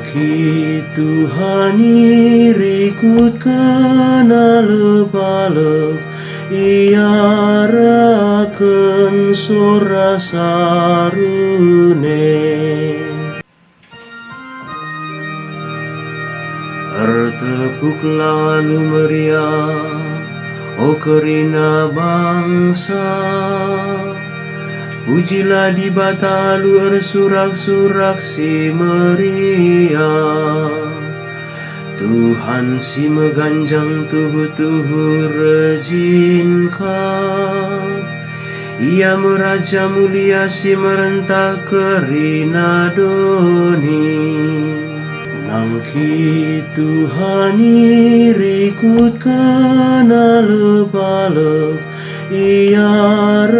Nangki Tuhan irikut kena lebalep iarakan sora sarune. Tertepuk lalu meriah, o kerina bangsa. Pujilah di bata luar surak-surak si meriah. Tuhan si meganjang tuhu-tuhu rejinka. Ia meraja mulia si merentah kerina doni. Nangki Tuhan irikut kena lebalep iarakan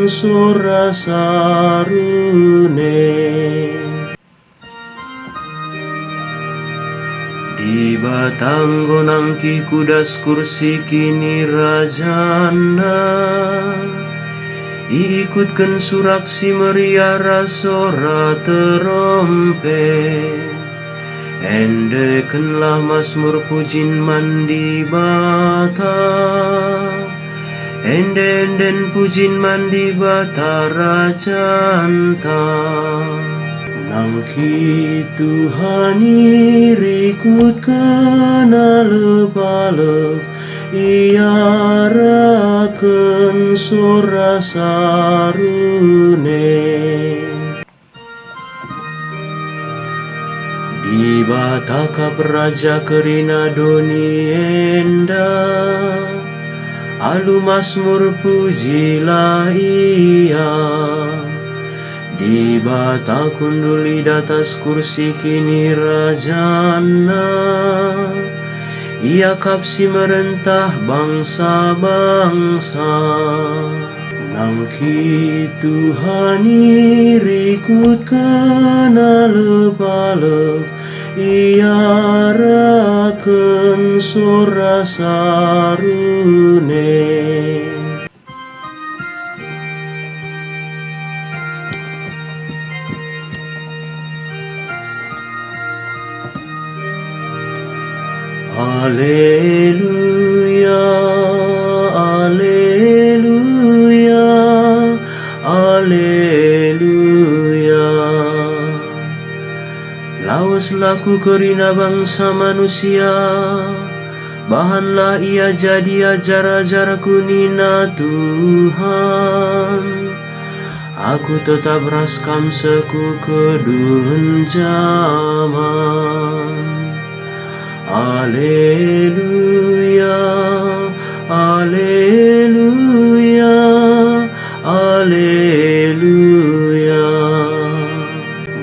sora sarune. Di batang gonangki kudas kursi kini rajana. Ikutkan surak si meriah rasora terompet. Endekanlah mazmur pujin mandi bata. Enden pujin mandi bata rajanta. Nangki Tuhan irikut kena lebalep iarakan sora sarune. Di batakap raja kerina doni enda, alu mazmur pujilah ia. Di bata kunduli datas kursi kini rajana. Ia kapsi merentah bangsa-bangsa. Nangki Tuhan irikut kena lebalep iarakan sora sarune. Alleluia, alleluia, alleluia. Lawas laku kerina bangsa manusia, bahanlah ia jadi ajar-ajar kunina Tuhan. Aku tetap raskam seku kedun zaman. Alleluia, alleluia, alleluia.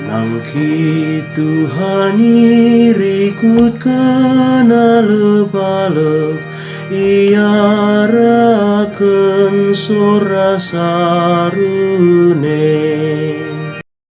Nangki Tuhan irikut kena lebalep iarakan sora sarune.